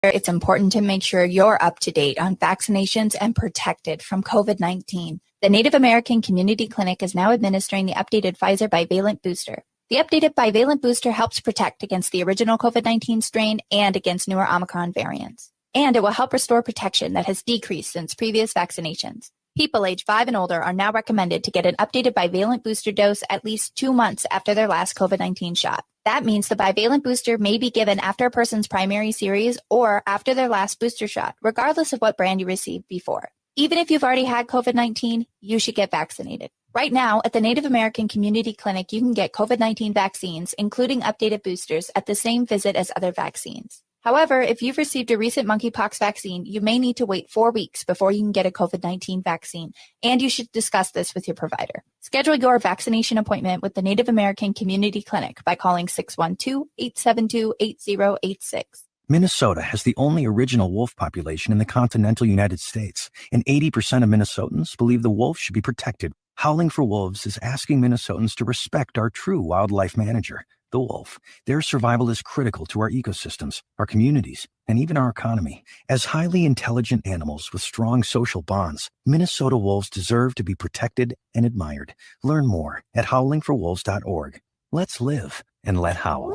It's important to make sure you're up to date on vaccinations and protected from COVID-19. The Native American Community Clinic is now administering the updated Pfizer bivalent booster. The updated bivalent booster helps protect against the original COVID-19 strain and against newer Omicron variants. And it will help restore protection that has decreased since previous vaccinations. People age 5 and older are now recommended to get an updated bivalent booster dose at least 2 months after their last COVID-19 shot. That means the bivalent booster may be given after a person's primary series or after their last booster shot, regardless of what brand you received before. Even if you've already had COVID-19, you should get vaccinated. Right now, at the Native American Community Clinic, you can get COVID-19 vaccines, including updated boosters, at the same visit as other vaccines. However, if you've received a recent monkeypox vaccine, you may need to wait 4 weeks before you can get a COVID-19 vaccine, and you should discuss this with your provider. Schedule your vaccination appointment with the Native American Community Clinic by calling 612-872-8086. Minnesota has the only original wolf population in the continental United States, and 80% of Minnesotans believe the wolf should be protected. Howling for Wolves is asking Minnesotans to respect our true wildlife manager, the wolf. Their survival is critical to our ecosystems, our communities, and even our economy. As highly intelligent animals with strong social bonds, Minnesota wolves deserve to be protected and admired. Learn more at howlingforwolves.org. Let's live and let howl.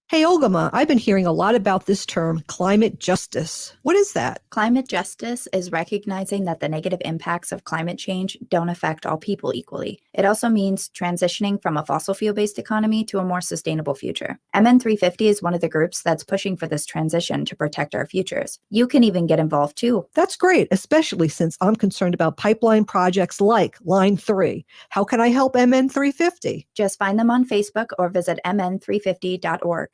Hey, Ogimaa, I've been hearing a lot about this term, climate justice. What is that? Climate justice is recognizing that the negative impacts of climate change don't affect all people equally. It also means transitioning from a fossil fuel-based economy to a more sustainable future. MN350 is one of the groups that's pushing for this transition to protect our futures. You can even get involved too. That's great, especially since I'm concerned about pipeline projects like Line 3. How can I help MN350? Just find them on Facebook or visit mn350.org.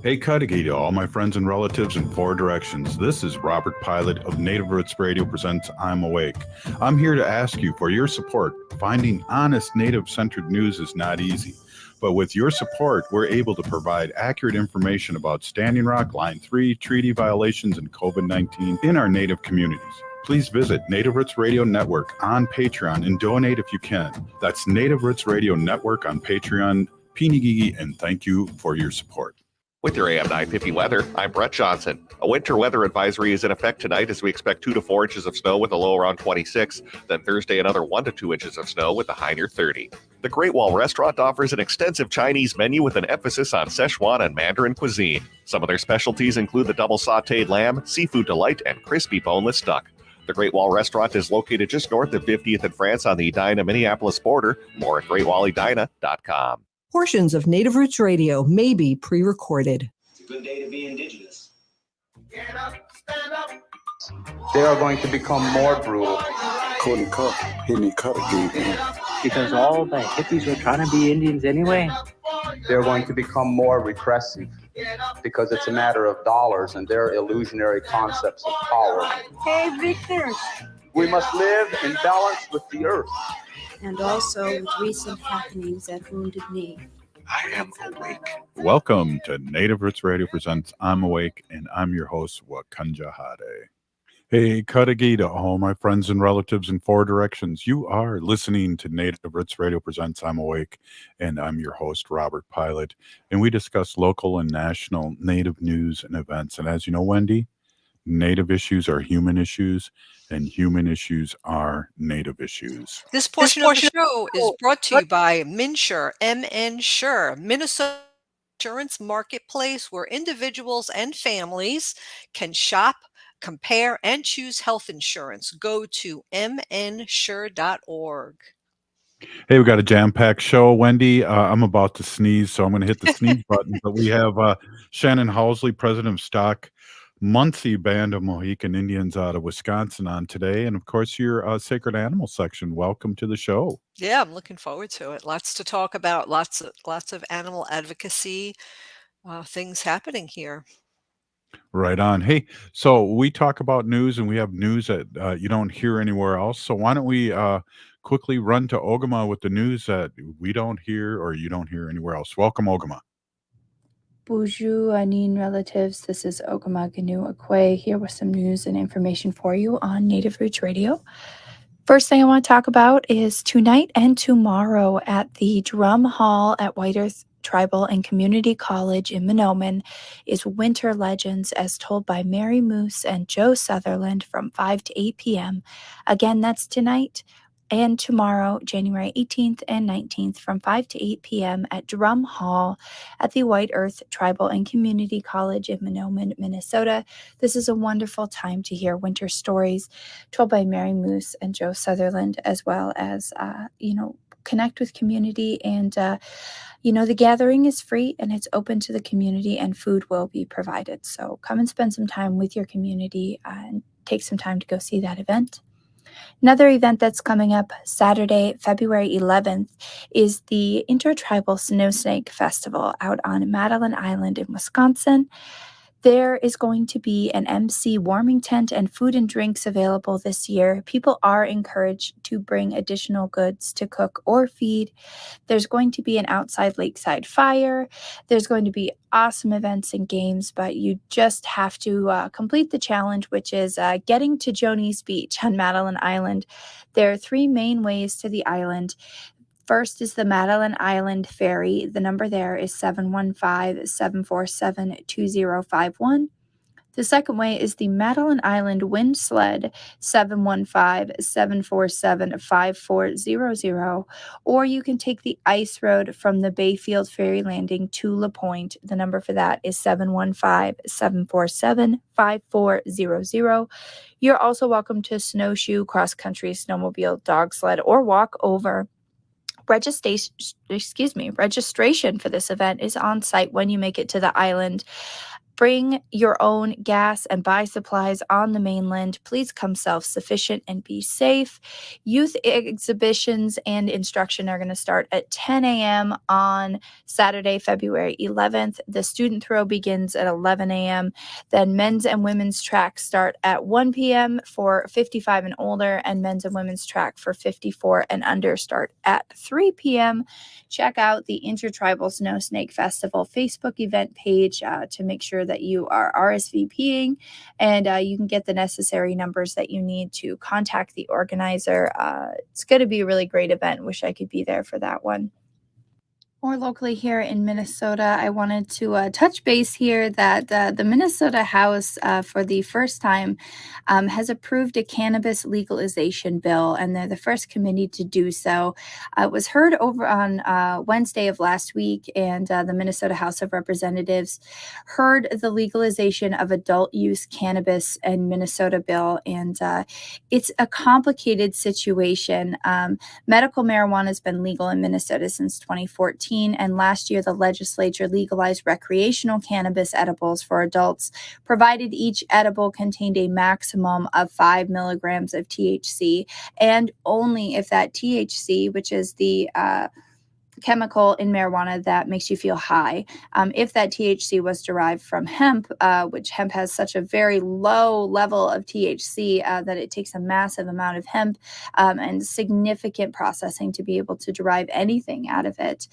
Hey, Cudahy to all my friends and relatives in 4 directions. This is Robert Pilot of Native Roots Radio presents I'm Awake. I'm here to ask you for your support. Finding honest Native-centered news is not easy. But with your support, we're able to provide accurate information about Standing Rock, Line 3, treaty violations, and COVID-19 in our Native communities. Please visit Native Roots Radio Network on Patreon and donate if you can. That's Native Roots Radio Network on Patreon. Pinigigi, and thank you for your support. With your AM 950 weather, I'm Brett Johnson. A winter weather advisory is in effect tonight as we expect 2 to 4 inches of snow with a low around 26. Then Thursday, another 1 to 2 inches of snow with a high near 30. The Great Wall Restaurant offers an extensive Chinese menu with an emphasis on Szechuan and Mandarin cuisine. Some of their specialties include the double sautéed lamb, seafood delight, and crispy boneless duck. The Great Wall Restaurant is located just north of 50th and France on the Edina-Minneapolis border. More at greatwalledina.com. Portions of Native Roots Radio may be pre-recorded. It's a good day to be indigenous. Get up, stand up. They are going to become more brutal. Couldn't cut, hit me cut again. Because all the hippies were trying to be Indians anyway. They're going to become more repressive because it's a matter of dollars and their illusionary concepts of power. Hey, Victor. We must live in balance with the earth. And also with recent happenings at Wounded Knee. I am awake. Welcome to Native Roots Radio presents I'm Awake, and I'm your host, Wakanja Hade. Hey, Cudahy to all my friends and relatives in 4 directions. You are listening to Native Roots Radio presents I'm Awake, and I'm your host, Robert Pilot. And we discuss local and national Native news and events. And as you know, Wendy, Native issues are human issues, and human issues are Native issues. This portion of the show is brought to you by MNsure, MNsure, Minnesota Insurance Marketplace, where individuals and families can shop, compare, and choose health insurance. Go to mnsure.org. Hey, we got a jam-packed show, Wendy. I'm about to sneeze, so I'm going to hit the sneeze button. But we have Shannon Hilary, president of Stockbridge-Munsee Band of Mohican Indians out of Wisconsin on today. And of course, your Sacred Animals section. Welcome to the show. Yeah, I'm looking forward to it. Lots to talk about, lots of animal advocacy things happening here. Right on. Hey, so we talk about news, and we have news that you don't hear anywhere else. So why don't we quickly run to Ogimaa with the news that we don't hear or you don't hear anywhere else. Welcome, Ogimaa. Bonjour, Anin relatives. This is Ogimaa Gnu Akwe here with some news and information for you on Native Roots Radio. First thing I want to talk about is tonight and tomorrow at the Drum Hall at White Earth Tribal and Community College in Monoman is Winter Legends as told by Mary Moose and Joe Sutherland from 5 to 8 p.m. Again, that's tonight and tomorrow, January 18th and 19th from 5 to 8 p.m. at Drum Hall at the White Earth Tribal and Community College in Monoman, Minnesota. This is a wonderful time to hear winter stories told by Mary Moose and Joe Sutherland, as well as, connect with community. And, the gathering is free and it's open to the community, and food will be provided. So come and spend some time with your community and take some time to go see that event. Another event that's coming up Saturday, February 11th, is the Intertribal Snow Snake Festival out on Madeline Island in Wisconsin. There is going to be an MC warming tent and food and drinks available this year. People are encouraged to bring additional goods to cook or feed. There's going to be an outside lakeside fire. There's going to be awesome events and games, but you just have to complete the challenge, which is getting to Joni's Beach on Madeline Island. There are 3 main ways to the island. First is the Madeline Island Ferry. The number there is 715-747-2051. The second way is the Madeline Island Wind Sled, 715-747-5400. Or you can take the ice road from the Bayfield Ferry Landing to La Pointe. The number for that is 715-747-5400. You're also welcome to snowshoe, cross-country, snowmobile, dog sled, or walk over. Registration for this event is on site when you make it to the island. Bring your own gas and buy supplies on the mainland. Please come self-sufficient and be safe. Youth exhibitions and instruction are going to start at 10 a.m. on Saturday, February 11th. The student throw begins at 11 a.m. Then men's and women's track start at 1 p.m. for 55 and older, and men's and women's track for 54 and under start at 3 p.m. Check out the Intertribal Snow Snake Festival Facebook event page to make sure that you are RSVPing, and you can get the necessary numbers that you need to contact the organizer. It's going to be a really great event. Wish I could be there for that one. More locally here in Minnesota, I wanted to touch base here that the Minnesota House, for the first time, has approved a cannabis legalization bill, and they're the first committee to do so. It was heard over on Wednesday of last week, and the Minnesota House of Representatives heard the legalization of adult use cannabis in Minnesota bill, and it's a complicated situation. Medical marijuana has been legal in Minnesota since 2014. And last year, the legislature legalized recreational cannabis edibles for adults, provided each edible contained a maximum of 5 milligrams of THC, and only if that THC, which is the chemical in marijuana that makes you feel high. If that THC was derived from hemp, which hemp has such a very low level of THC that it takes a massive amount of hemp and significant processing to be able to derive anything out of it.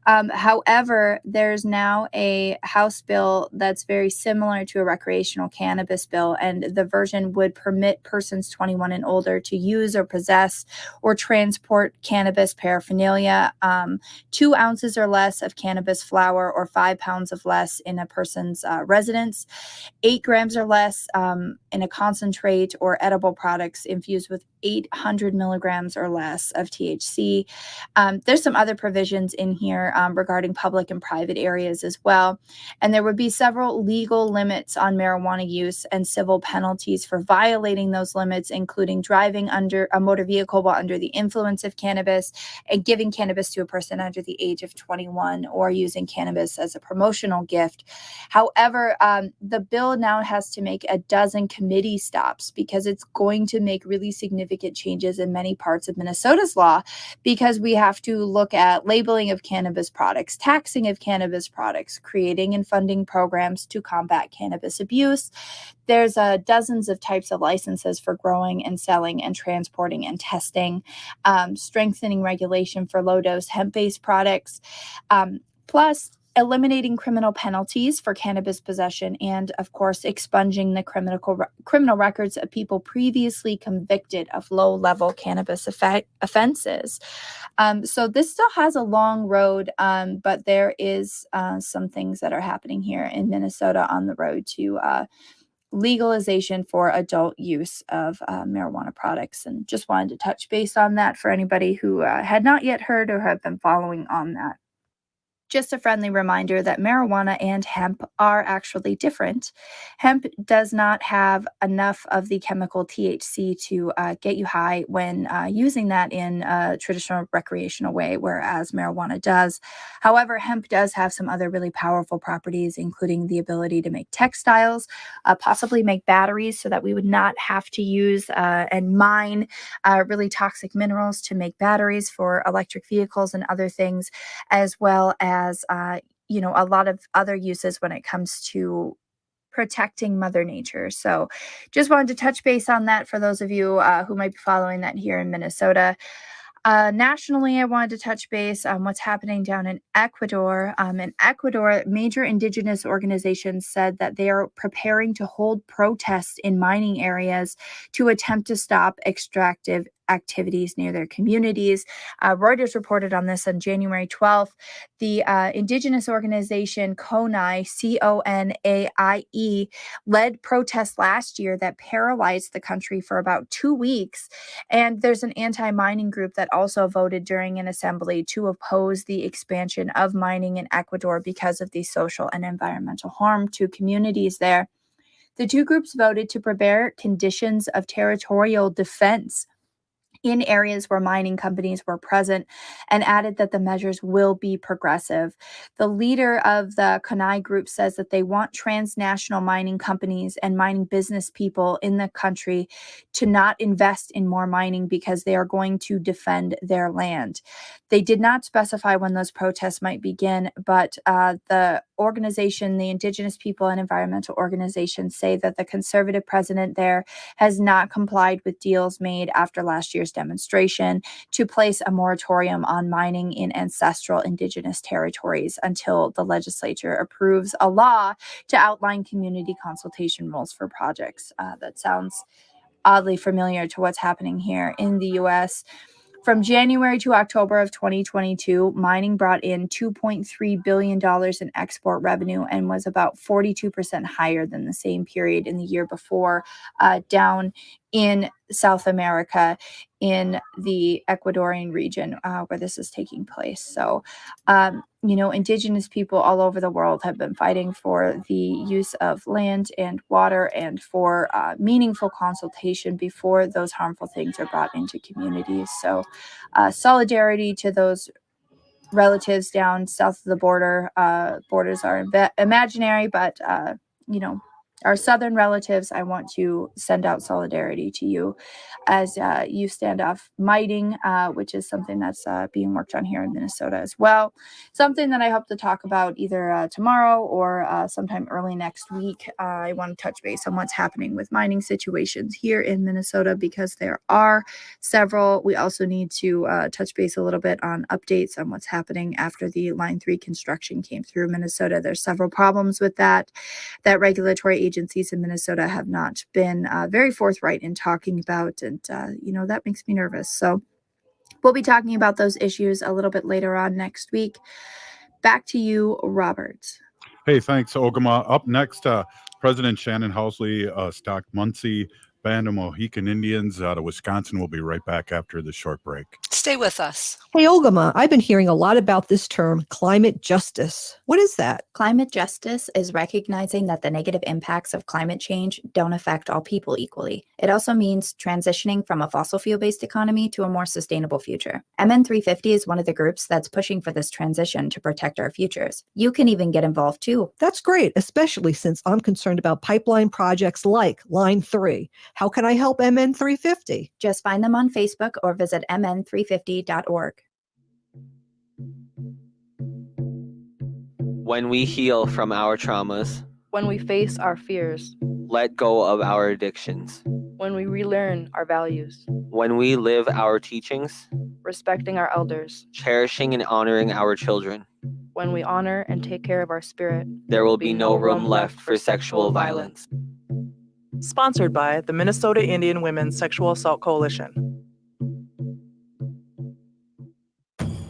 However, there's now a House bill that's very similar to a recreational cannabis bill, and the version would permit persons 21 and older to use or possess or transport cannabis paraphernalia, 2 ounces or less of cannabis flower or 5 pounds of less in a person's residence, 8 grams or less in a concentrate or edible products infused with 800 milligrams or less of THC. There's some other provisions in here regarding public and private areas as well. And there would be several legal limits on marijuana use and civil penalties for violating those limits, including driving under a motor vehicle while under the influence of cannabis, and giving cannabis to a person under the age of 21, or using cannabis as a promotional gift. However, the bill now has to make a dozen committee stops because it's going to make really significant changes in many parts of Minnesota's law, because we have to look at labeling of cannabis products, taxing of cannabis products, creating and funding programs to combat cannabis abuse. There's dozens of types of licenses for growing and selling and transporting and testing, strengthening regulation for low-dose hemp-based products. Plus, eliminating criminal penalties for cannabis possession, and of course expunging the criminal records of people previously convicted of low-level cannabis offenses. So this still has a long road, but there is some things that are happening here in Minnesota on the road to legalization for adult use of marijuana products. And just wanted to touch base on that for anybody who had not yet heard or have been following on that. Just a friendly reminder that marijuana and hemp are actually different. Hemp does not have enough of the chemical THC to get you high when using that in a traditional recreational way, whereas marijuana does. However, hemp does have some other really powerful properties, including the ability to make textiles, possibly make batteries, so that we would not have to use and mine really toxic minerals to make batteries for electric vehicles and other things, as well as a lot of other uses when it comes to protecting Mother Nature. So just wanted to touch base on that for those of you who might be following that here in Minnesota. Nationally, I wanted to touch base on what's happening down in Ecuador. In Ecuador, major indigenous organizations said that they are preparing to hold protests in mining areas to attempt to stop extractive activities near their communities. Reuters reported on this on January 12th. The indigenous organization CONAIE, CONAIE, led protests last year that paralyzed the country for about 2 weeks. And there's an anti-mining group that also voted during an assembly to oppose the expansion of mining in Ecuador because of the social and environmental harm to communities there. The two groups voted to prepare conditions of territorial defense in areas where mining companies were present, and added that the measures will be progressive. The leader of the CONAIE group says that they want transnational mining companies and mining business people in the country to not invest in more mining because they are going to defend their land. They did not specify when those protests might begin, but the organization, the indigenous people and environmental organizations, say that the conservative president there has not complied with deals made after last year's demonstration to place a moratorium on mining in ancestral indigenous territories until the legislature approves a law to outline community consultation rules for projects. That sounds oddly familiar to what's happening here in the U.S. From January to October of 2022, mining brought in $2.3 billion in export revenue and was about 42% higher than the same period in the year before, down in South America in the Ecuadorian region where this is taking place. So, indigenous people all over the world have been fighting for the use of land and water and for meaningful consultation before those harmful things are brought into communities. So solidarity to those relatives down south of the border. Borders are imaginary, but, our southern relatives, I want to send out solidarity to you as you stand off mining, which is something that's being worked on here in Minnesota as well. Something that I hope to talk about either tomorrow or sometime early next week. I want to touch base on what's happening with mining situations here in Minnesota because there are several. We also need to touch base a little bit on updates on what's happening after the Line 3 construction came through Minnesota. There's several problems with that regulatory agencies in Minnesota have not been very forthright in talking about, and that makes me nervous. So we'll be talking about those issues a little bit later on next week. Back to you, Robert. Hey, thanks, Ogimaa. Up next, President Shannon Hilary, Stockbridge-Munsee Band of Mohican Indians out of Wisconsin. We'll be right back after the short break. Stay with us. Hey, Ogimaa, I've been hearing a lot about this term, climate justice. What is that? Climate justice is recognizing that the negative impacts of climate change don't affect all people equally. It also means transitioning from a fossil fuel-based economy to a more sustainable future. MN350 is one of the groups that's pushing for this transition to protect our futures. You can even get involved too. That's great, especially since I'm concerned about pipeline projects like Line 3. How can I help MN350? Just find them on Facebook or visit mn350.org. When we heal from our traumas, when we face our fears, let go of our addictions, when we relearn our values, when we live our teachings, respecting our elders, cherishing and honoring our children, when we honor and take care of our spirit, there will be no room left for sexual violence. Sponsored by the Minnesota Indian Women's Sexual Assault Coalition.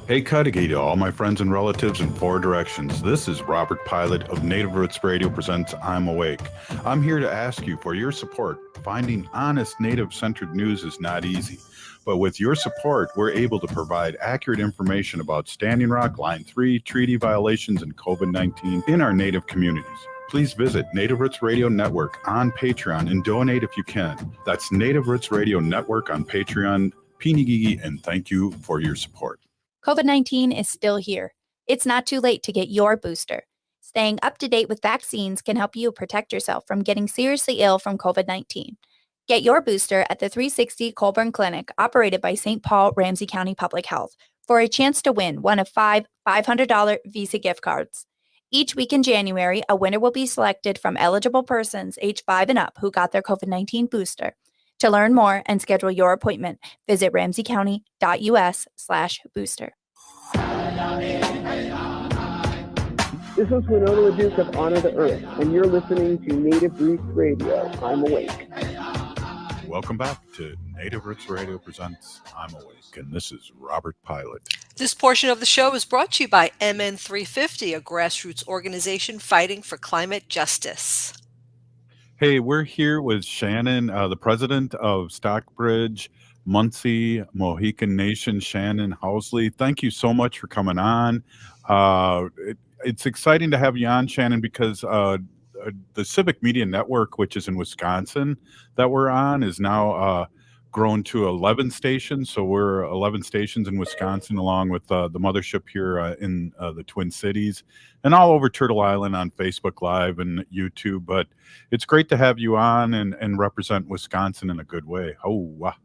Hey, Cudahy to all my friends and relatives in four directions. This is Robert Pilot of Native Roots Radio presents I'm Awake. I'm here to ask you for your support. Finding honest Native-centered news is not easy. But with your support, we're able to provide accurate information about Standing Rock, Line 3, treaty violations, and COVID-19 in our Native communities. Please visit Native Roots Radio Network on Patreon and donate if you can. That's Native Roots Radio Network on Patreon. Pinigigi, and thank you for your support. COVID-19 is still here. It's not too late to get your booster. Staying up to date with vaccines can help you protect yourself from getting seriously ill from COVID-19. Get your booster at the 360 Colburn Clinic, operated by St. Paul Ramsey County Public Health, for a chance to win one of 5 $500 Visa gift cards. Each week in January, a winner will be selected from eligible persons age 5 and up who got their COVID-19 booster. To learn more and schedule your appointment, visit ramseycounty.us/booster. This is Winona LaDuke of Honor the Earth, and you're listening to Native Roots Radio. I'm Awake. Welcome back to Native Roots Radio presents I'm Awake, and this is Robert Pilot. This portion of the show is brought to you by MN350, a grassroots organization fighting for climate justice. Hey, we're here with Shannon, the president of Stockbridge-Munsee Mohican Nation, Shannon Hilary. Thank you so much for coming on. It's exciting to have you on, Shannon, because the Civic Media Network, which is in Wisconsin, that we're on, is now grown to 11 stations. So we're 11 stations in Wisconsin, along with the mothership here in the Twin Cities and all over Turtle Island on Facebook Live and YouTube. But it's great to have you on and represent Wisconsin in a good way. Oh, wow.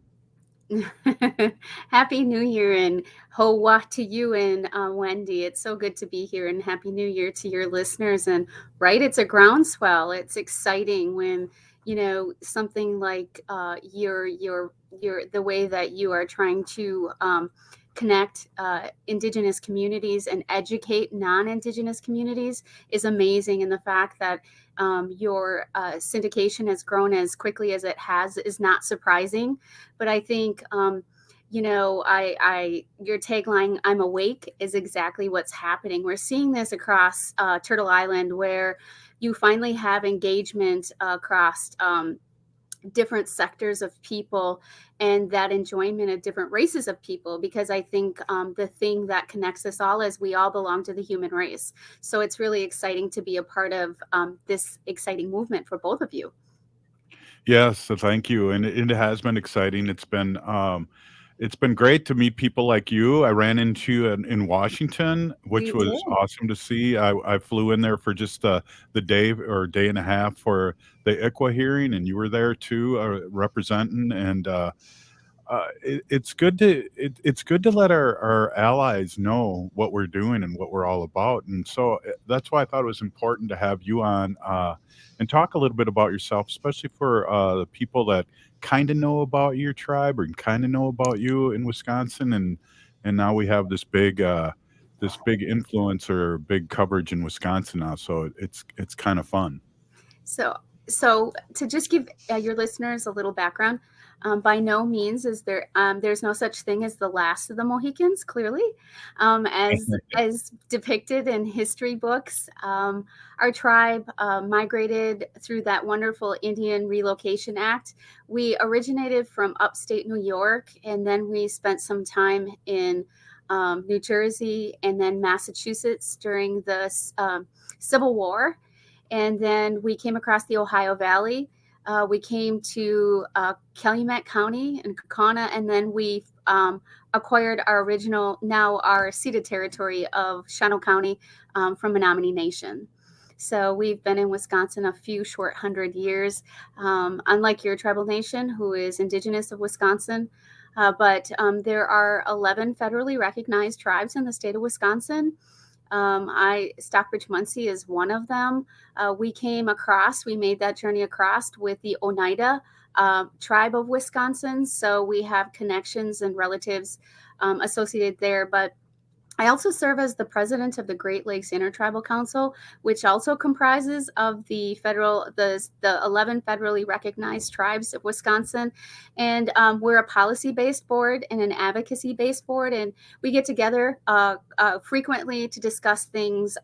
Happy New Year and hoa to you and Wendy. It's so good to be here, and Happy New Year to your listeners. And right, it's a groundswell. It's exciting when something like the way that you are trying to connect Indigenous communities and educate non-Indigenous communities is amazing. And the fact that your syndication has grown as quickly as it has is not surprising. But I think, your tagline, I'm awake, is exactly what's happening. We're seeing this across Turtle Island, where you finally have engagement across different sectors of people and that enjoyment of different races of people, because I think the thing that connects us all is we all belong to the human race. So it's really exciting to be a part of this exciting movement for both of you. Yes, so thank you. And it has been exciting. It's been great to meet people like you. I ran into in Washington, which was awesome to see. I flew in there for just the day or day and a half for the ICWA hearing, and you were there too, representing. And it's good to let our allies know what we're doing and what we're all about. And so that's why I thought it was important to have you on and talk a little bit about yourself, especially for the people that kind of know about your tribe or kind of know about you in Wisconsin, and now we have this big influence or big coverage in Wisconsin now, so it's kind of fun. So to just give your listeners a little background, by no means is there's no such thing as the last of the Mohicans, clearly, as depicted in history books. Our tribe migrated through that wonderful Indian Relocation Act. We originated from upstate New York, and then we spent some time in New Jersey and then Massachusetts during the Civil War. And then we came across the Ohio Valley. We came to Calumet County and Kaukauna, and then we acquired our ceded territory of Shannon County from Menominee Nation. So we've been in Wisconsin a few short 100 years, unlike your tribal nation, who is indigenous of Wisconsin. But there are 11 federally recognized tribes in the state of Wisconsin. Stockbridge-Munsee is one of them. We made that journey across with the Oneida tribe of Wisconsin. So we have connections and relatives associated there. But I also serve as the president of the Great Lakes Intertribal Council, which also comprises of the 11 federally recognized tribes of Wisconsin. And we're a policy-based board and an advocacy-based board, and we get together frequently to discuss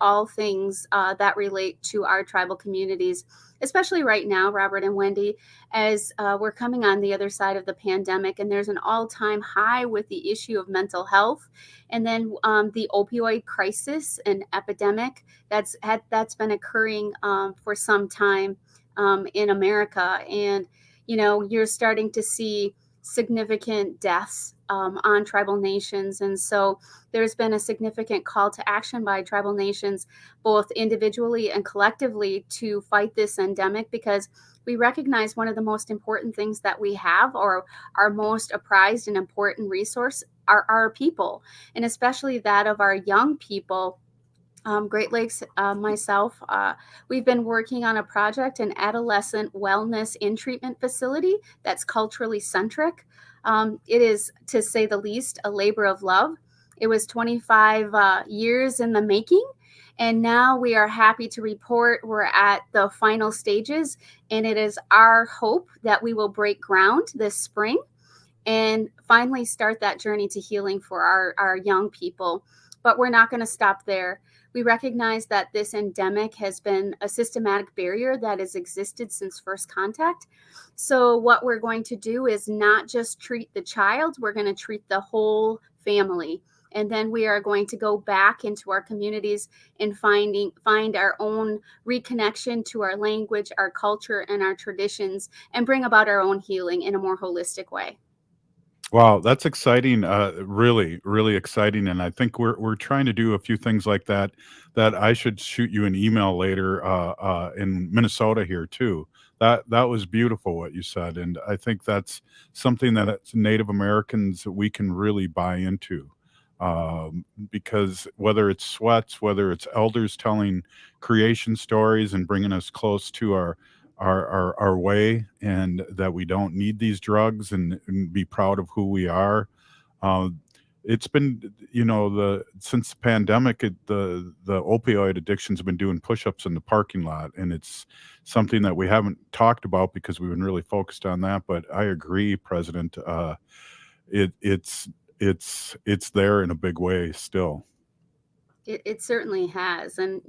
all things that relate to our tribal communities, especially right now, Robert and Wendy, as we're coming on the other side of the pandemic, and there's an all-time high with the issue of mental health. And then the opioid crisis and epidemic that's been occurring for some time in America. And, you're starting to see significant deaths on tribal nations. And so there's been a significant call to action by tribal nations, both individually and collectively, to fight this endemic, because we recognize one of the most important things that we have, or our most prized and important resource, are our people, and especially that of our young people. Great Lakes, myself, we've been working on a project, an adolescent wellness in-treatment facility that's culturally centric. It is, to say the least, a labor of love. It was 25 years in the making, and now we are happy to report we're at the final stages, and it is our hope that we will break ground this spring and finally start that journey to healing for our young people. But we're not going to stop there. We recognize that this endemic has been a systematic barrier that has existed since first contact. So what we're going to do is not just treat the child, we're going to treat the whole family. And then we are going to go back into our communities and find our own reconnection to our language, our culture, and our traditions, and bring about our own healing in a more holistic way. Wow, that's exciting. Really, really exciting. And I think we're trying to do a few things like that. That I should shoot you an email later in Minnesota here too. That was beautiful what you said, and I think that's something that as Native Americans we can really buy into. Because whether it's sweats, whether it's elders telling creation stories and bringing us close to our way, and that we don't need these drugs, and be proud of who we are. Um, it's been, since the pandemic, the opioid addictions have been doing push-ups in the parking lot, and it's something that we haven't talked about because we've been really focused on that. But I agree, President. It's there in a big way still. It certainly has. And,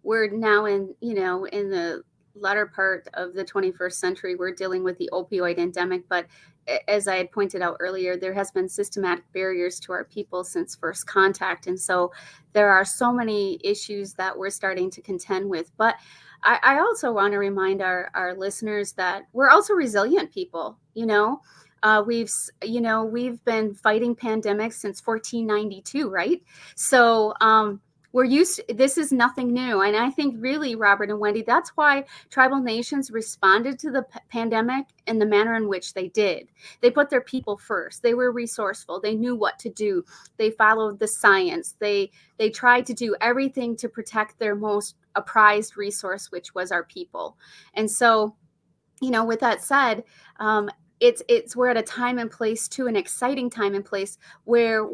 we're now in the latter part of the 21st century. We're dealing with the opioid endemic. But as I had pointed out earlier, there has been systematic barriers to our people since first contact. And so there are so many issues that we're starting to contend with. But I also want to remind our listeners that we're also resilient people. We've been fighting pandemics since 1492, right? So this is nothing new. And I think really, Robert and Wendy, that's why tribal nations responded to the pandemic in the manner in which they did. They put their people first. They were resourceful. They knew what to do. They followed the science. They tried to do everything to protect their most prized resource, which was our people. And so, with that said, we're at a time and place too, an exciting time and place where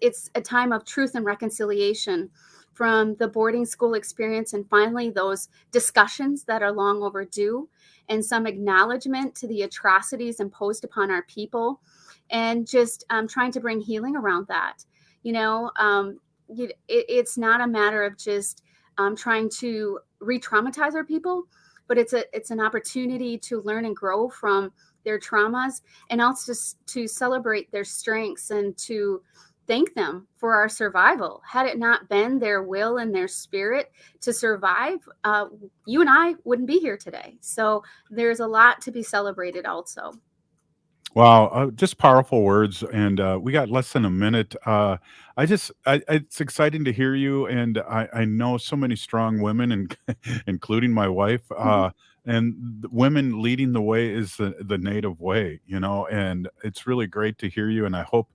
it's a time of truth and reconciliation from the boarding school experience, and finally those discussions that are long overdue, and some acknowledgement to the atrocities imposed upon our people, and just trying to bring healing around that. It's not a matter of just trying to re-traumatize our people, but it's an opportunity to learn and grow from their traumas, and also to celebrate their strengths and to thank them for our survival. Had it not been their will and their spirit to survive, you and I wouldn't be here today. So there's a lot to be celebrated also. Wow, just powerful words, and we got less than a minute. It's exciting to hear you, and I know so many strong women, and including my wife. And the women leading the way is the Native way, and it's really great to hear you. And I hope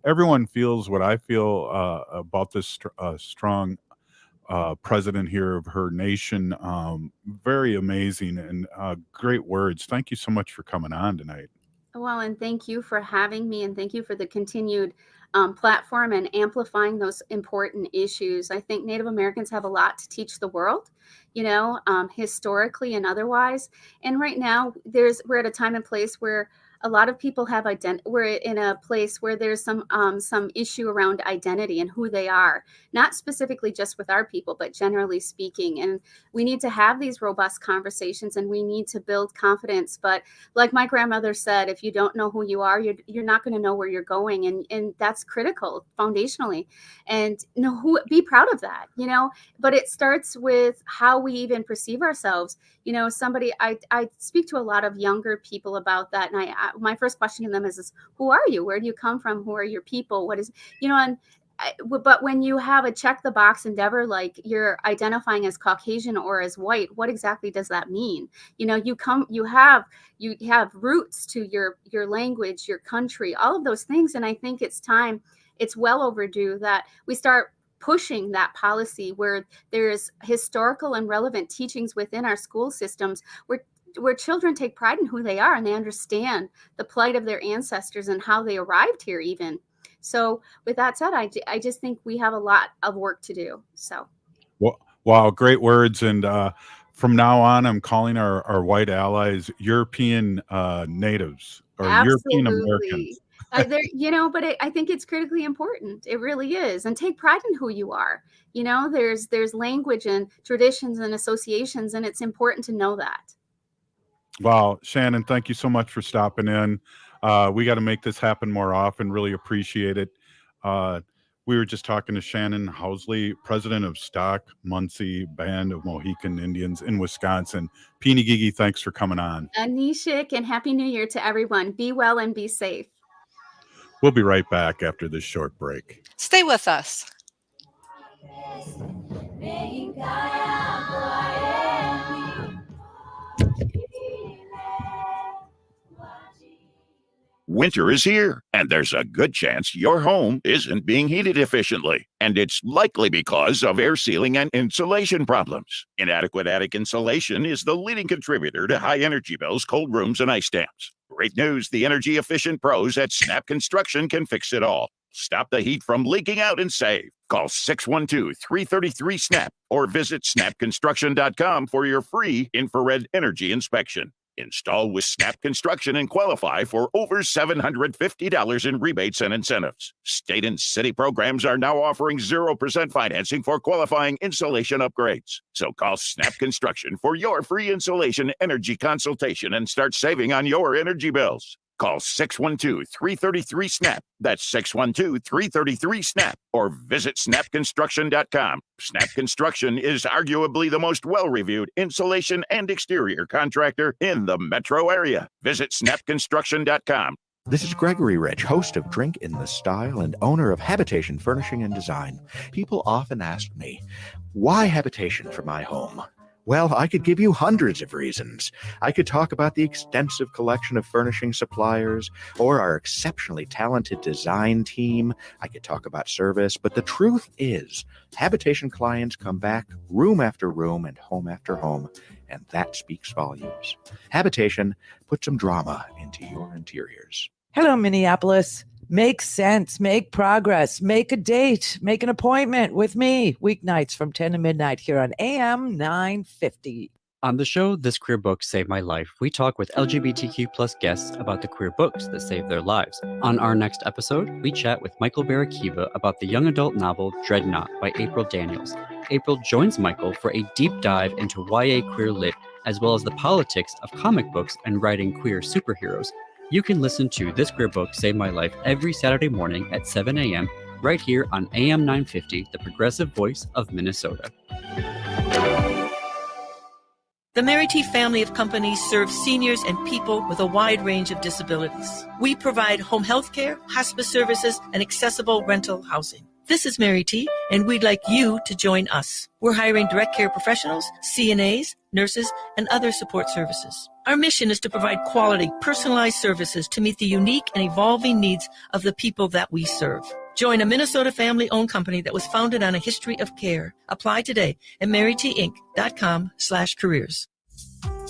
everyone feels what I feel about this strong president here of her nation. Very amazing, and great words. Thank you so much for coming on tonight. Well, and thank you for having me, and thank you for the continued platform and amplifying those important issues. I think Native Americans have a lot to teach the world, historically and otherwise. And right now, we're at a time and place where a lot of people have we're in a place where there's some issue around identity and who they are, not specifically just with our people, but generally speaking. And we need to have these robust conversations, and we need to build confidence. But like my grandmother said, if you don't know who you are, you're not going to know where you're going. And that's critical foundationally. And be proud of that, but it starts with how we even perceive ourselves. I speak to a lot of younger people about that. And my first question to them is, who are you? Where do you come from? Who are your people? What is, but when you have a check the box endeavor, like you're identifying as Caucasian or as white, what exactly does that mean? You have roots to your language, your country, all of those things. And I think it's well overdue that we start pushing that policy where there's historical and relevant teachings within our school systems where children take pride in who they are and they understand the plight of their ancestors and how they arrived here even. So with that said, I just think we have a lot of work to do. So. Well, wow, great words. And from now on, I'm calling our white allies European natives or Absolutely. European Americans. But I think it's critically important. It really is. And take pride in who you are. There's language and traditions and associations, and it's important to know that. Wow. Shannon, thank you so much for stopping in. We got to make this happen more often. Really appreciate it. We were just talking to Shannon Hilary, president of Stockbridge-Munsee Band of Mohican Indians in Wisconsin. Peeny Gigi, thanks for coming on. Anishik, and Happy New Year to everyone. Be well and be safe. We'll be right back after this short break. Stay with us. Winter is here, and there's a good chance your home isn't being heated efficiently. And it's likely because of air sealing and insulation problems. Inadequate attic insulation is the leading contributor to high energy bills, cold rooms, and ice dams. Great news, the energy-efficient pros at Snap Construction can fix it all. Stop the heat from leaking out and save. Call 612-333-SNAP or visit snapconstruction.com for your free infrared energy inspection. Install with Snap Construction and qualify for over $750 in rebates and incentives. State and city programs are now offering 0% financing for qualifying insulation upgrades. So call Snap Construction for your free insulation energy consultation and start saving on your energy bills. Call 612-333-SNAP. That's 612-333-SNAP. Or visit snapconstruction.com. Snap Construction is arguably the most well-reviewed insulation and exterior contractor in the metro area. Visit snapconstruction.com. This is Gregory Rich, host of Drink in the Style and owner of Habitation Furnishing and Design. People often ask me, why habitation for my home? Well, I could give you hundreds of reasons. I could talk about the extensive collection of furnishing suppliers or our exceptionally talented design team. I could talk about service, but the truth is, habitation clients come back room after room and home after home, and that speaks volumes. Habitation puts some drama into your interiors. Hello, Minneapolis. Make sense, make progress, make a date, make an appointment with me. Weeknights from 10 to midnight here on AM 950. On the show, This Queer Book Saved My Life, we talk with LGBTQ plus guests about the queer books that saved their lives. On our next episode, we chat with Michael Barakiva about the young adult novel Dreadnought by April Daniels. April joins Michael for a deep dive into YA queer lit, as well as the politics of comic books and writing queer superheroes. You can listen to This Queer Book Saved My Life every Saturday morning at 7 a.m. right here on AM 950, the progressive voice of Minnesota. The Merity family of companies serves seniors and people with a wide range of disabilities. We provide home health care, hospice services, and accessible rental housing. This is Mary T, and we'd like you to join us. We're hiring direct care professionals, CNAs, nurses, and other support services. Our mission is to provide quality, personalized services to meet the unique and evolving needs of the people that we serve. Join a Minnesota family-owned company that was founded on a history of care. Apply today at marytinc.com/careers.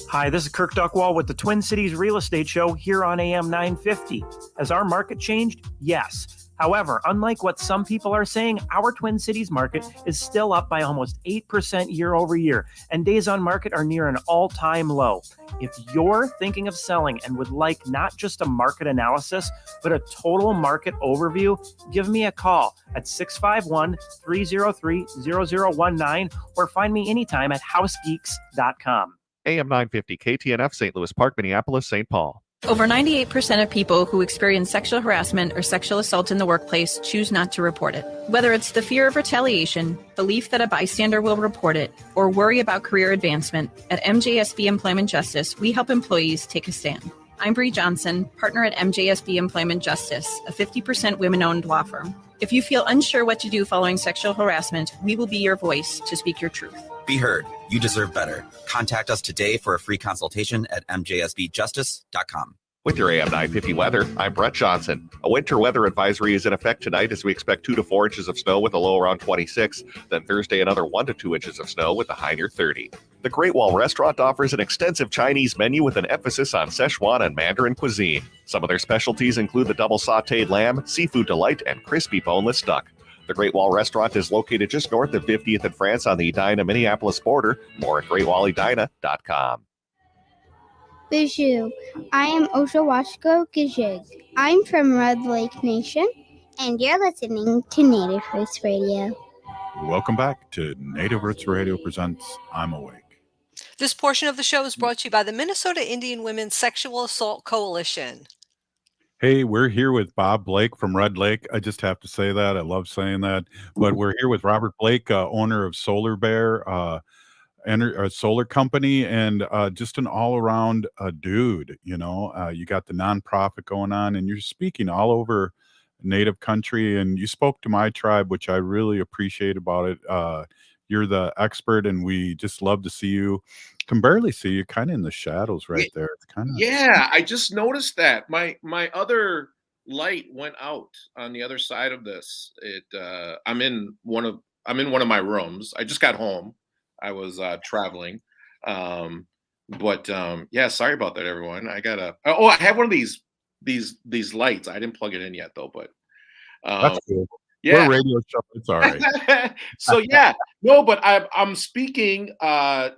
Hi, this is Kirk Duckwall with the Twin Cities Real Estate Show here on AM 950. Has our market changed? Yes. However, unlike what some people are saying, our Twin Cities market is still up by almost 8% year over year, and days on market are near an all-time low. If you're thinking of selling and would like not just a market analysis, but a total market overview, give me a call at 651-303-0019 or find me anytime at housegeeks.com. AM 950 KTNF, St. Louis Park, Minneapolis, St. Paul. Over 98% of people who experience sexual harassment or sexual assault in the workplace choose not to report it. Whether it's the fear of retaliation, belief that a bystander will report it, or worry about career advancement, at MJSB Employment Justice, we help employees take a stand. I'm Bree Johnson, partner at MJSB Employment Justice, a 50% women-owned law firm. If you feel unsure what to do following sexual harassment, we will be your voice to speak your truth. Be heard. You deserve better. Contact us today for a free consultation at mjsbjustice.com. With your AM 950 weather, I'm Brett Johnson. A winter weather advisory is in effect tonight as we expect 2 to 4 inches of snow with a low around 26. Then Thursday, another 1 to 2 inches of snow with a high near 30. The Great Wall Restaurant offers an extensive Chinese menu with an emphasis on Szechuan and Mandarin cuisine. Some of their specialties include the double sautéed lamb, seafood delight, and crispy boneless duck. The Great Wall Restaurant is located just north of 50th and France on the Edina-Minneapolis border. More at greatwalledina.com. Bijou. I am Oshawashko Gijig. I'm from Red Lake Nation, and you're listening to Native Roots Radio. Welcome back to Native Roots Radio presents I'm Awake. This portion of the show is brought to you by the Minnesota Indian Women's Sexual Assault Coalition. Hey, we're here with Bob Blake from Red Lake. I just have to say that. I love saying that. But we're here with Robert Blake, owner of Solar Bear, a solar company, and just an all-around dude. You know, you got the nonprofit going on, and you're speaking all over Native country, and you spoke to my tribe, which I really appreciate about it. You're the expert, and we just love to see you. Can barely see you, kind of in the shadows right there. It's kind of I just noticed that my other light went out on the other side of this. I'm in one of my rooms. I just got home. I was traveling, sorry about that, everyone. I have one of these lights. I didn't plug it in yet though, but that's cool. Yeah, we're a radio show. It's all right. But I'm speaking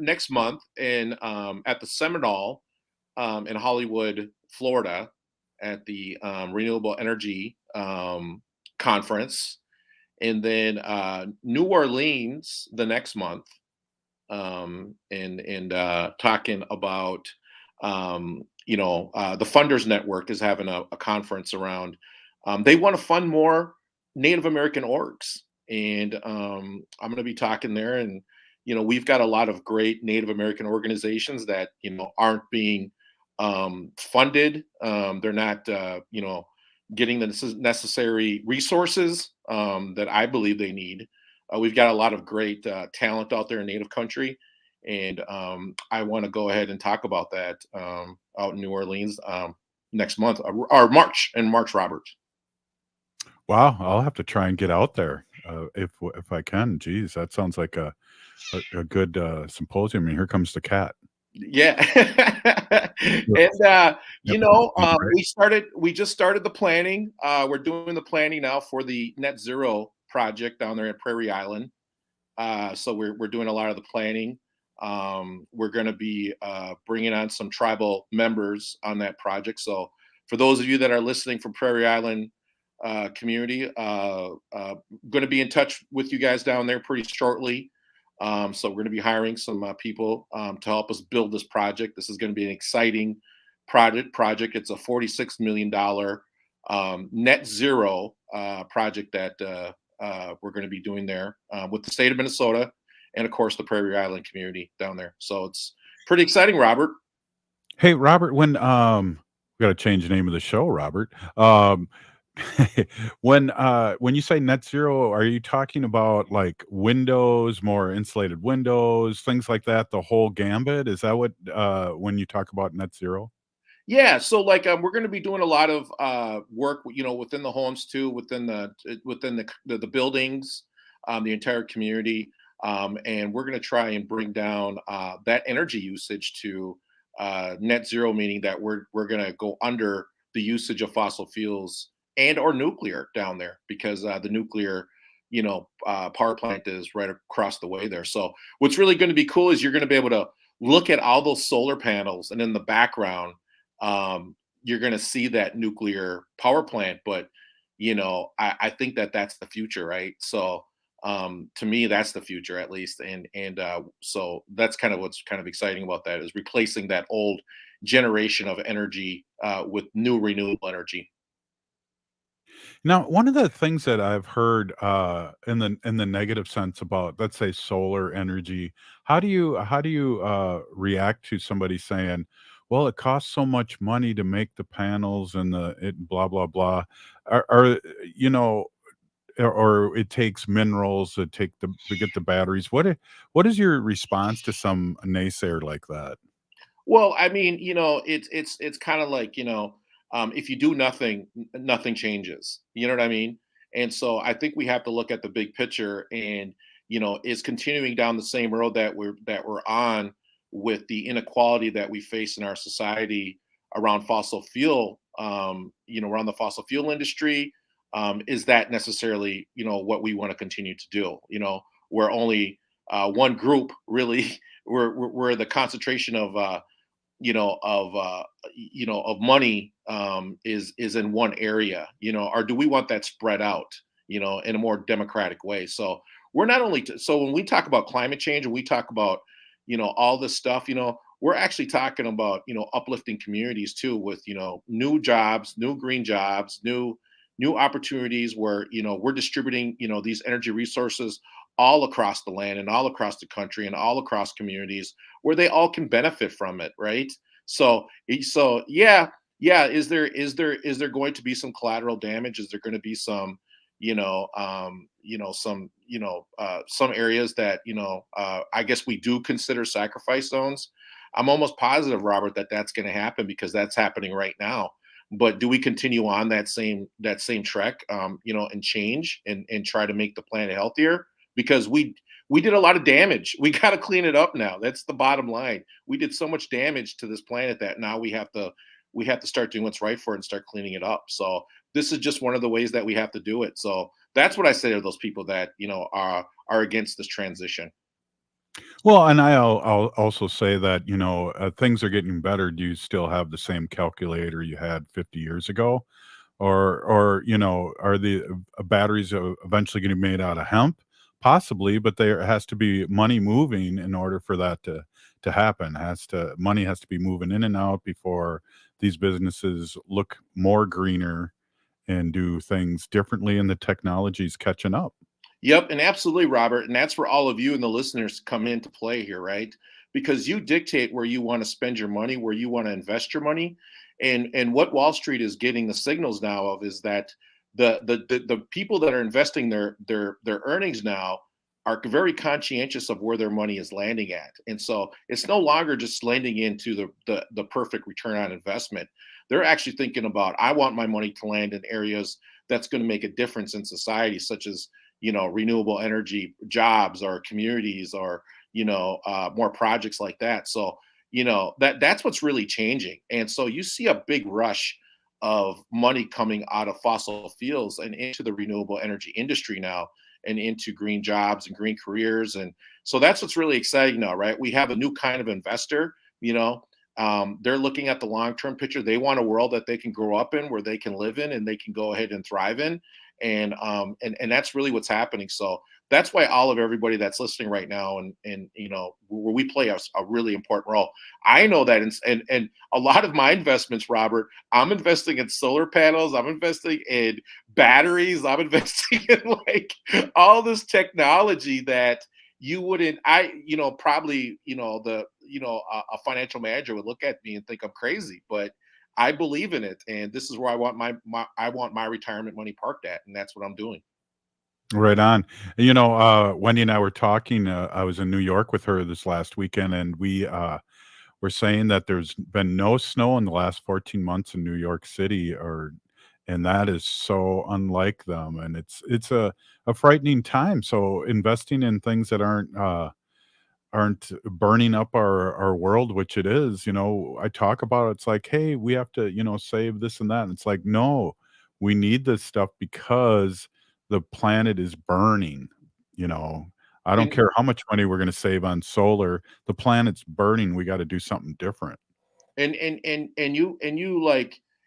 next month in at the Seminole in Hollywood, Florida, at the Renewable Energy Conference, and then New Orleans the next month, and talking about the Funders Network is having a conference around. They want to fund more Native American orgs, and I'm going to be talking there. And we've got a lot of great Native American organizations that aren't being funded. They're not getting the necessary resources that I believe they need. We've got a lot of great talent out there in Native country, and I want to go ahead and talk about that out in New Orleans next month or March, Robert. Wow, I'll have to try and get out there if I can. Geez, that sounds like a good symposium. And here comes the cat. Yeah, and we just started the planning. We're doing the planning now for the Net Zero project down there at Prairie Island. So we're doing a lot of the planning. We're going to be bringing on some tribal members on that project. So for those of you that are listening from Prairie Island community, going to be in touch with you guys down there pretty shortly. So we're going to be hiring some people to help us build this project. This is going to be an exciting project. It's a $46 million net zero project that we're going to be doing there with the state of Minnesota and, of course, the Prairie Island community down there. So it's pretty exciting, Robert. Hey, Robert, when we got to change the name of the show, Robert. When you say net zero, are you talking about like windows, more insulated windows, things like that, the whole gambit? Is that what when you talk about net zero? Yeah, so like we're going to be doing a lot of work, within the homes too, within the buildings, the entire community, and we're going to try and bring down that energy usage to net zero, meaning that we're going to go under the usage of fossil fuels and or nuclear down there, because the nuclear, power plant is right across the way there. So what's really going to be cool is you're going to be able to look at all those solar panels, and in the background, you're going to see that nuclear power plant. But I think that that's the future, right? So to me, that's the future, at least. And so that's kind of what's kind of exciting about that, is replacing that old generation of energy with new renewable energy. Now, one of the things that I've heard in the negative sense about, let's say, solar energy, how do you react to somebody saying, "Well, it costs so much money to make the panels and the it blah blah blah," are you know, or it takes minerals to get the batteries. What is your response to some naysayer like that? Well, I mean, it's kind of like, if you do nothing, nothing changes. You know what I mean? And so I think we have to look at the big picture, and is continuing down the same road that we're on, with the inequality that we face in our society around fossil fuel, around the fossil fuel industry. Is that necessarily, what we want to continue to do? Where only one group really, where the concentration of of money is in one area, or do we want that spread out, in a more democratic way? So we're not only so when we talk about climate change, and we talk about all this stuff, we're actually talking about uplifting communities too, with new jobs, new green jobs, new opportunities, where we're distributing these energy resources all across the land, and all across the country, and all across communities, where they all can benefit from it, right? So yeah, yeah. Is there going to be some collateral damage? Is there going to be some some areas that I guess we do consider sacrifice zones? I'm almost positive, Robert, that that's going to happen, because that's happening right now. But do we continue on that same trek, and change, and try to make the planet healthier? Because we did a lot of damage. We got to clean it up now. That's the bottom line. We did so much damage to this planet that now we have to start doing what's right for it, and start cleaning it up. So this is just one of the ways that we have to do it. So that's what I say to those people that are against this transition. Well, and I'll also say that, things are getting better. Do you still have the same calculator you had 50 years ago? Or are the batteries eventually getting made out of hemp? Possibly, but there has to be money moving in order for that to happen. Money has to be moving in and out before these businesses look more greener and do things differently, and the technology's catching up. Yep, and absolutely, Robert. And that's where all of you and the listeners come into play here, right? Because you dictate where you want to spend your money, where you want to invest your money. And what Wall Street is getting the signals now of is that the people that are investing their earnings now are very conscientious of where their money is landing at. And so it's no longer just landing into the perfect return on investment. They're actually thinking about, I want my money to land in areas that's going to make a difference in society, such as renewable energy jobs, or communities, or more projects like that. So that's what's really changing. And so you see a big rush of money coming out of fossil fuels and into the renewable energy industry now, and into green jobs and green careers. And so that's what's really exciting now, right? We have a new kind of investor. They're looking at the long-term picture. They want a world that they can grow up in, where they can live in, and they can go ahead and thrive in. And that's really what's happening. So that's why all of everybody that's listening right now, and where we play a really important role. I know that, and a lot of my investments, Robert, I'm investing in solar panels, I'm investing in batteries, I'm investing in like all this technology that you wouldn't, probably, a financial manager would look at me and think I'm crazy, but I believe in it, and this is where I want my retirement money parked at, and that's what I'm doing. Right on. Wendy and I were talking. I was in New York with her this last weekend, and we were saying that there's been no snow in the last 14 months in New York City, and that is so unlike them, and it's a frightening time. So investing in things that aren't burning up our world, which it is. I talk about it, it's like, hey, we have to, save this and that. And it's like, no, We need this stuff because the planet is burning. You know, I don't And care how much money we're going to save on solar. The planet's burning. We got to do something different.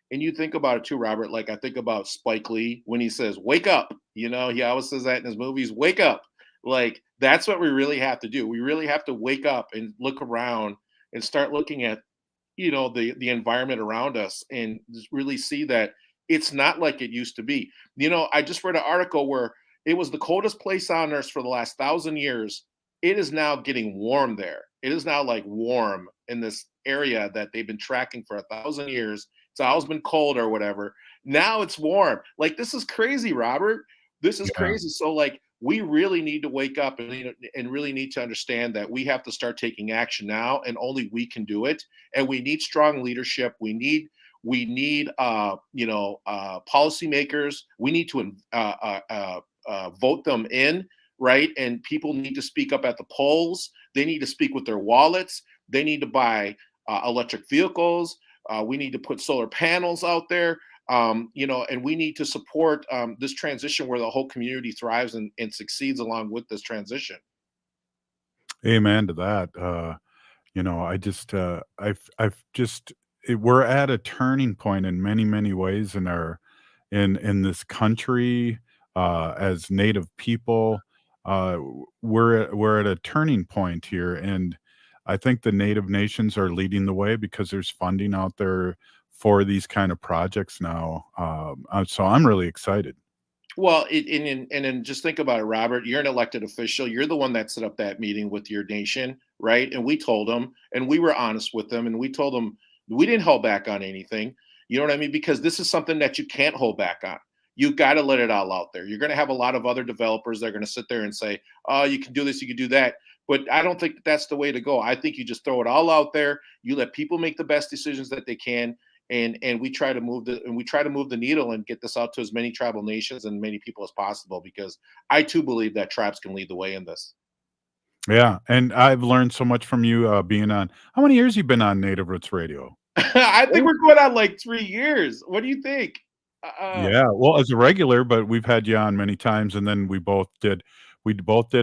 and you think about it too, Robert. Like, I think about Spike Lee when he says, "Wake up." You know, he always says that in his movies. Wake up. Like, that's what we really have to do. We really have to wake up and look around and start looking at, the environment around us, and just really see that it's not like it used to be. I just read an article where it was the coldest place on earth for the last 1,000 years. It is now getting warm there. It is now like warm in this area that they've been tracking for 1,000 years. It's always been cold or whatever. Now it's warm. Like, this is crazy, Robert. This is Yeah. crazy. So, like, we really need to wake up and really need to understand that we have to start taking action now, and only we can do it. And we need strong leadership. We need policymakers. We need to vote them in, right? And people need to speak up at the polls. They need to speak with their wallets. They need to buy electric vehicles. We need to put solar panels out there. And we need to support this transition where the whole community thrives and succeeds along with this transition. Amen to that. We're at a turning point in many, many ways in this country, as Native people. We're at a turning point here, and I think the Native nations are leading the way because there's funding out there for these kind of projects now. So I'm really excited. Well, and then just think about it, Robert. You're an elected official. You're the one that set up that meeting with your nation, right? And we told them, and we were honest with them, and we told them we didn't hold back on anything. You know what I mean? Because this is something that you can't hold back on. You got to let it all out there. You're going to have a lot of other developers that are going to sit there and say, "Oh, you can do this, you can do that." But I don't think that's the way to go. I think you just throw it all out there. You let people make the best decisions that they can. And we try to move the needle and get this out to as many tribal nations and many people as possible, because I too believe that tribes can lead the way in this. Yeah, and I've learned so much from you being on. How many years you been on Native Roots Radio? I think we're going on like 3 years. What do you think? Yeah, well, as a regular, but we've had you on many times, and then we both did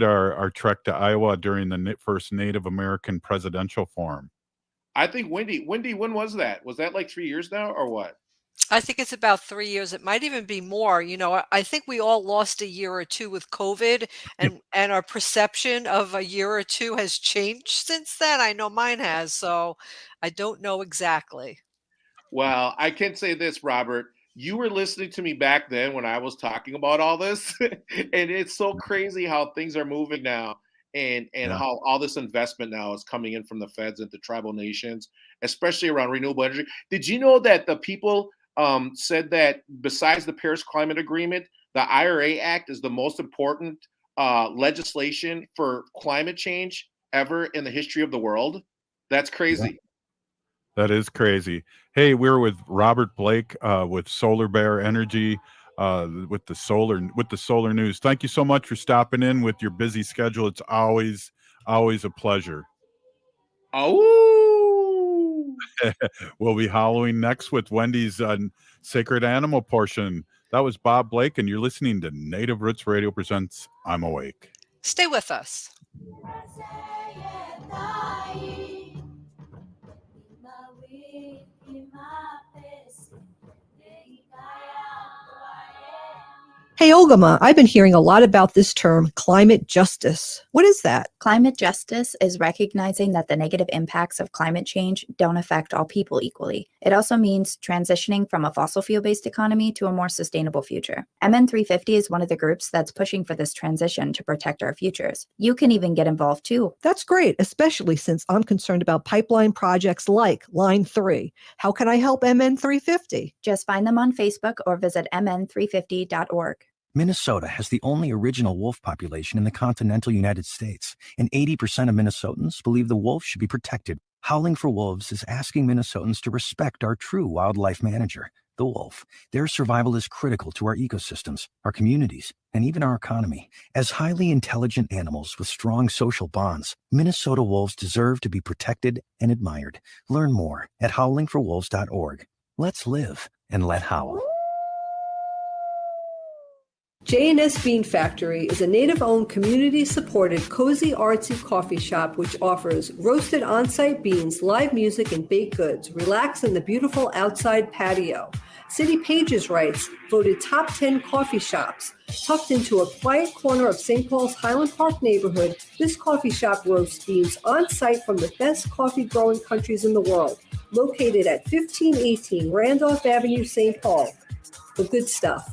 our trek to Iowa during the first Native American presidential forum. I think Wendy, when was that? Was that like 3 years now or what? I think it's about 3 years. It might even be more. I think we all lost a year or two with COVID, and our perception of a year or two has changed since then. I know mine has, so I don't know exactly. Well, I can say this, Robert. You were listening to me back then when I was talking about all this, and it's so crazy how things are moving now. And how all this investment now is coming in from the feds into tribal nations, especially around renewable energy. Did you know that the people said that besides the Paris Climate Agreement, the IRA Act is the most important legislation for climate change ever in the history of the world? That's crazy. Yeah. That is crazy. Hey, we're with Robert Blake with Solar Bear Energy. With the solar news. Thank you so much for stopping in with your busy schedule. It's always a pleasure. Oh, we'll be Halloween next with Wendy's Sacred Animal portion. That was Bob Blake, and you're listening to Native Roots Radio presents I'm Awake. Stay with us. Hey, Ogimaa, I've been hearing a lot about this term, climate justice. What is that? Climate justice is recognizing that the negative impacts of climate change don't affect all people equally. It also means transitioning from a fossil fuel-based economy to a more sustainable future. MN350 is one of the groups that's pushing for this transition to protect our futures. You can even get involved too. That's great, especially since I'm concerned about pipeline projects like Line 3. How can I help MN350? Just find them on Facebook or visit mn350.org. Minnesota has the only original wolf population in the continental United States, and 80% of Minnesotans believe the wolf should be protected. Howling for Wolves is asking Minnesotans to respect our true wildlife manager, the wolf. Their survival is critical to our ecosystems, our communities, and even our economy. As highly intelligent animals with strong social bonds, Minnesota wolves deserve to be protected and admired. Learn more at howlingforwolves.org. Let's live and let howl. J&S Bean Factory is a native-owned, community-supported, cozy, artsy coffee shop which offers roasted on-site beans, live music, and baked goods. Relax in the beautiful outside patio. City Pages writes, voted top 10 coffee shops. Tucked into a quiet corner of St. Paul's Highland Park neighborhood, this coffee shop roasts beans on-site from the best coffee-growing countries in the world. Located at 1518 Randolph Avenue, St. Paul. The good stuff.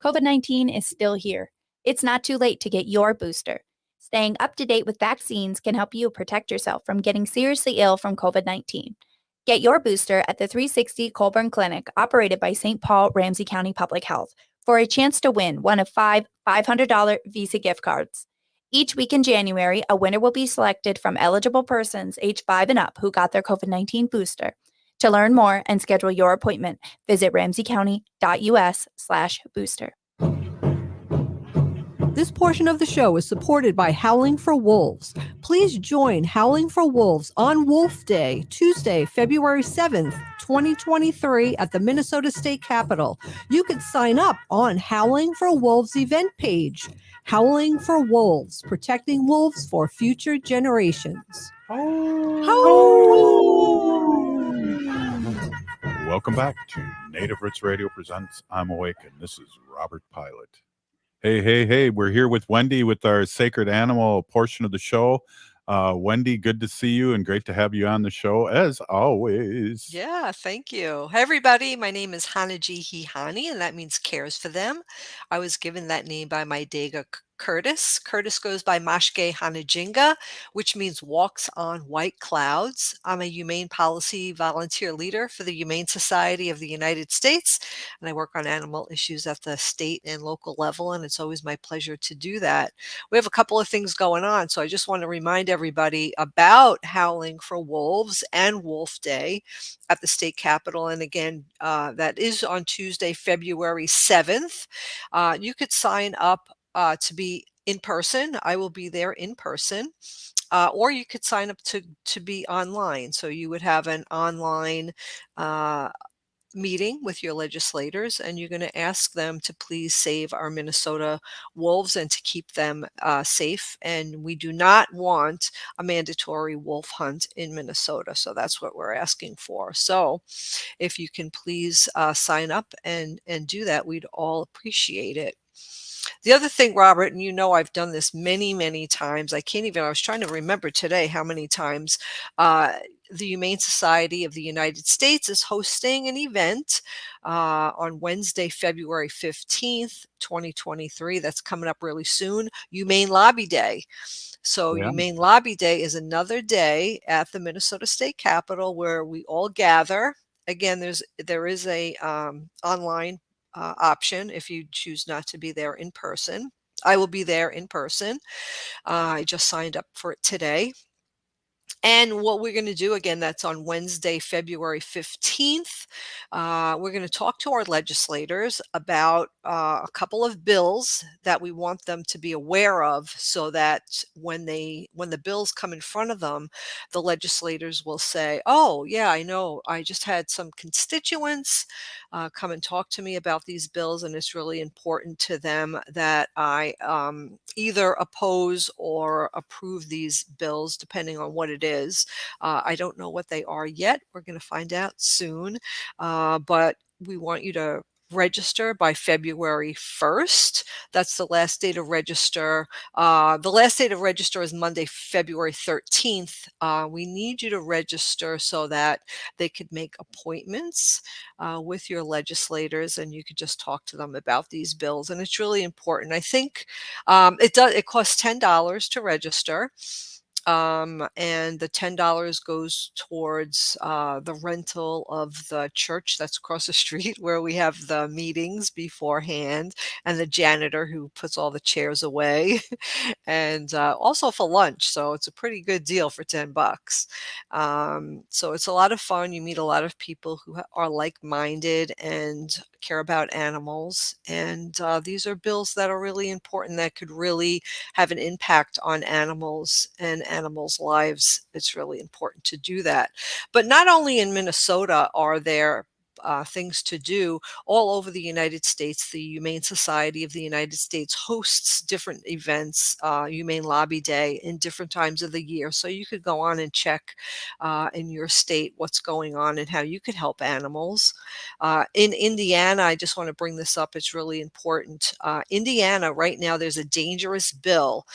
COVID-19 is still here. It's not too late to get your booster. Staying up to date with vaccines can help you protect yourself from getting seriously ill from COVID-19. Get your booster at the 360 Colburn Clinic, operated by St. Paul Ramsey County Public Health, for a chance to win one of 5 $500 Visa gift cards. Each week in January, a winner will be selected from eligible persons age 5 and up who got their COVID-19 booster. To learn more and schedule your appointment, visit ramseycounty.us/booster. This portion of the show is supported by Howling for Wolves. Please join Howling for Wolves on Wolf Day, Tuesday, February 7th, 2023 at the Minnesota State Capitol. You can sign up on Howling for Wolves event page. Howling for Wolves, protecting wolves for future generations. Welcome back to Native Roots Radio Presents I'm Awake, and this is Robert Pilot. Hey, we're here with Wendy with our Sacred Animal portion of the show. Wendy, good to see you and great to have you on the show as always. Yeah, thank you. Hi, everybody. My name is Hanaji Hihani, and that means cares for them. I was given that name by my Dega Curtis. Curtis goes by Mashke Hanajinga, which means walks on white clouds. I'm a humane policy volunteer leader for the Humane Society of the United States, and I work on animal issues at the state and local level, and it's always my pleasure to do that. We have a couple of things going on, so I just want to remind everybody about Howling for Wolves and Wolf Day at the state capitol. And again, that is on Tuesday, February 7th. You could sign up to be in person. I will be there in person. Or you could sign up to be online. So you would have an online meeting with your legislators, and you're going to ask them to please save our Minnesota wolves and to keep them safe. And we do not want a mandatory wolf hunt in Minnesota. So that's what we're asking for. So if you can please sign up and do that, we'd all appreciate it. The other thing, Robert, and you know I've done this many, many times. I was trying to remember today how many times the Humane Society of the United States is hosting an event on Wednesday, February 15th, 2023. That's coming up really soon, Humane Lobby Day. So Humane Lobby Day is another day at the Minnesota State Capitol where we all gather. Again, there is a online option if you choose not to be there in person. I will be there in person. I just signed up for it today. And what we're going to do, again, that's on Wednesday, February 15th. We're going to talk to our legislators about a couple of bills that we want them to be aware of, so that when the bills come in front of them, the legislators will say, oh, yeah, I know. I just had some constituents come and talk to me about these bills, and it's really important to them that I either oppose or approve these bills, depending on what it is. I don't know what they are yet. We're going to find out soon. But we want you to register by February 1st. That's the last day to register. The last day to register is Monday, February 13th. We need you to register so that they could make appointments with your legislators, and you could just talk to them about these bills. And it's really important. I think it costs $10 to register. And the $10 goes towards the rental of the church that's across the street where we have the meetings beforehand, and the janitor who puts all the chairs away, and also for lunch. So it's a pretty good deal for $10. So it's a lot of fun. You meet a lot of people who are like-minded and care about animals. And these are bills that are really important, that could really have an impact on animals and animals' lives. It's really important to do that. But not only in Minnesota are there things to do all over the United States. The Humane Society of the United States hosts different events, Humane Lobby Day, in different times of the year. So you could go on and check in your state what's going on and how you could help animals. In Indiana, I just want to bring this up. It's really important. Indiana, right now, there's a dangerous bill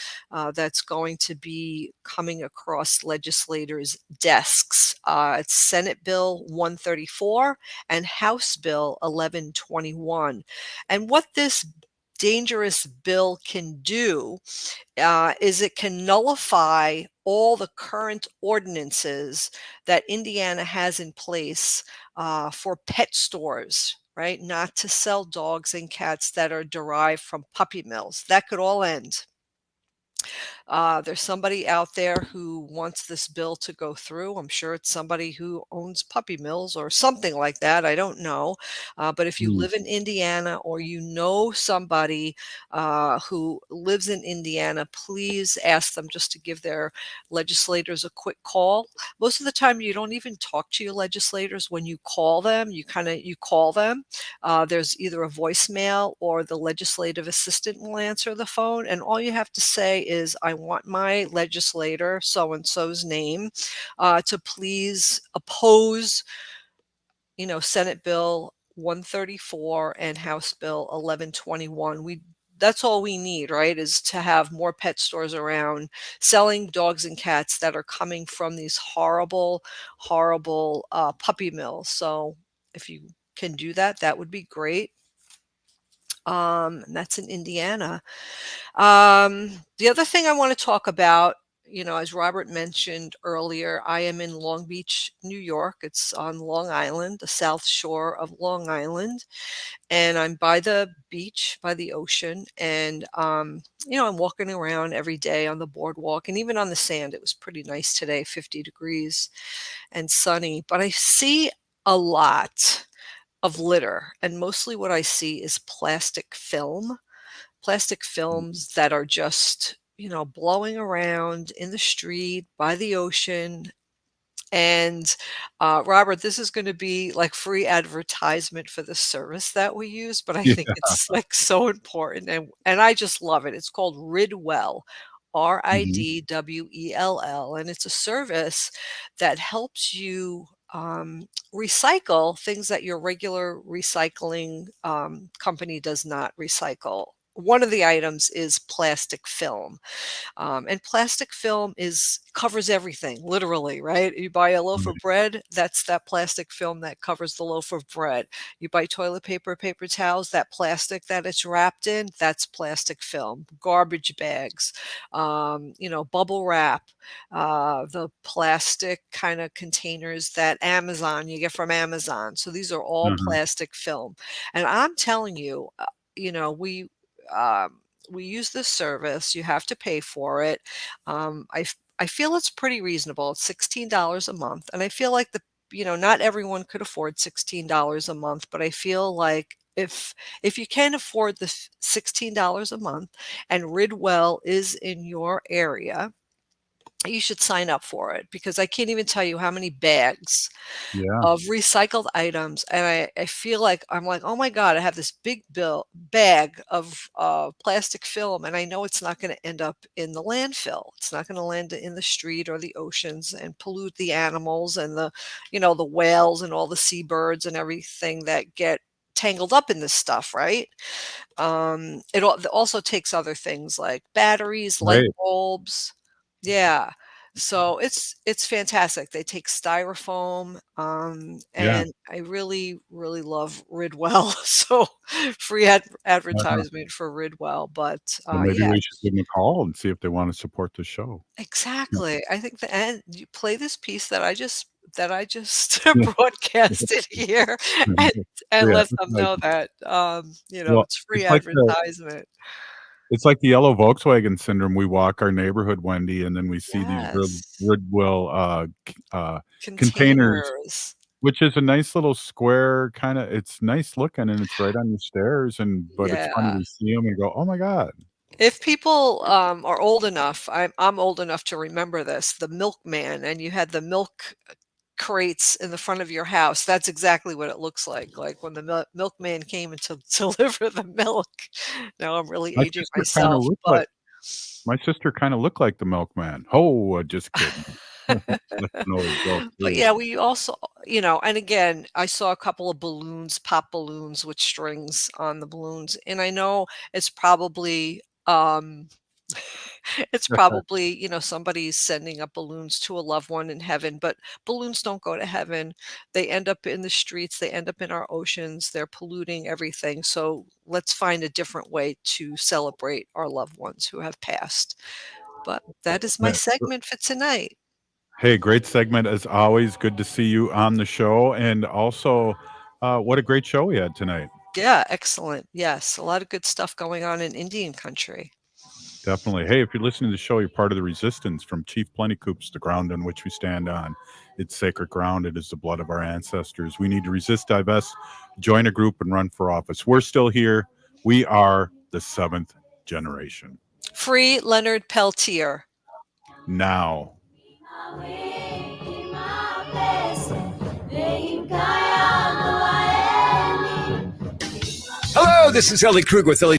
that's going to be coming across legislators' desks. It's Senate Bill 134 and House Bill 1121. And what this dangerous bill can do is it can nullify all the current ordinances that Indiana has in place for pet stores, right? Not to sell dogs and cats that are derived from puppy mills. That could all end. There's somebody out there who wants this bill to go through. I'm sure it's somebody who owns puppy mills or something like that. I don't know. But if you live in Indiana or you know somebody who lives in Indiana, please ask them just to give their legislators a quick call. Most of the time, you don't even talk to your legislators. When you call them, you call them. There's either a voicemail or the legislative assistant will answer the phone. And all you have to say is, I want my legislator, so-and-so's name, to please oppose, Senate Bill 134 and House Bill 1121. That's all we need, right? Is to have more pet stores around selling dogs and cats that are coming from these horrible, horrible puppy mills. So if you can do that, that would be great. And that's in Indiana. The other thing I want to talk about, as Robert mentioned earlier, I am in Long Beach, New York. It's on Long Island, the South Shore of Long Island. And I'm by the beach, by the ocean. And, I'm walking around every day on the boardwalk and even on the sand. It was pretty nice today, 50 degrees and sunny. But I see a lot of litter. And mostly what I see is plastic films that are just, blowing around in the street, by the ocean. And Robert, this is going to be like free advertisement for the service that we use, but I Yeah. think it's like so important, and I just love it. It's called Ridwell, Ridwell, and it's a service that helps you recycle things that your regular recycling company does not recycle. One of the items is plastic film. And plastic film covers everything, literally, right? You buy a loaf of bread, that's that plastic film that covers the loaf of bread. You buy toilet paper, paper towels, that plastic that it's wrapped in, that's plastic film. Garbage bags, bubble wrap, the plastic kind of containers that you get from Amazon. So these are all plastic film. And I'm telling you, we use this service. You have to pay for it. I feel it's pretty reasonable. It's $16 a month, and I feel like not everyone could afford $16 a month, but I feel like if you can afford the $16 a month, and Ridwell is in your area, you should sign up for it, because I can't even tell you how many bags Yeah. of recycled items, and I feel like I'm like, oh my God, I have this big bag of plastic film, and I know it's not going to end up in the landfill. It's not going to land in the street or the oceans and pollute the animals and the whales and all the seabirds and everything that get tangled up in this stuff, right? It also takes other things like batteries, light Right. bulbs. Yeah. So it's fantastic. They take styrofoam, Yeah. and I really, really love Ridwell. So free advertisement for Ridwell, but So maybe yeah, we should give them a call and see if they want to support the show. exactly. I think and you play this piece that I just Yeah. broadcasted here, and Yeah. let them know that Well, it's free advertisement. it's like the yellow Volkswagen syndrome. We walk our neighborhood, Wendy, and then we see these Yes. Goodwill containers, Containers. which is a nice little square kinda, it's nice looking and it's right on your stairs, but it's funny, Yeah. we see them and go, "Oh my god." If people are old enough, I'm old enough to remember this, the milkman, and you had the milk crates in the front of your house. That's exactly what it looks like when the milkman came in to deliver the milk. Now I'm really My aging sister kind of myself, looked like but my sister kind of looked like the milkman. Oh, just kidding. That's an old joke but too. yeah, we also, and again, I saw a couple of balloons, pop balloons with strings on the balloons, and I know it's probably it's probably, somebody's sending up balloons to a loved one in heaven, but balloons don't go to heaven. They end up in the streets, they end up in our oceans, they're polluting everything. So let's find a different way to celebrate our loved ones who have passed. But that is my Yeah. segment for tonight. Hey, great segment as always. Good to see you on the show. And also, what a great show we had tonight. Yeah, excellent. Yes, a lot of good stuff going on in Indian country. Definitely. Hey, if you're listening to the show, you're part of the resistance from Chief Plentycoup's, the ground on which we stand on. It's sacred ground. It is the blood of our ancestors. We need to resist, divest, join a group, and run for office. We're still here. We are the 7th generation. Free Leonard Peltier. Now. Hello, this is Ellie Krug with Ellie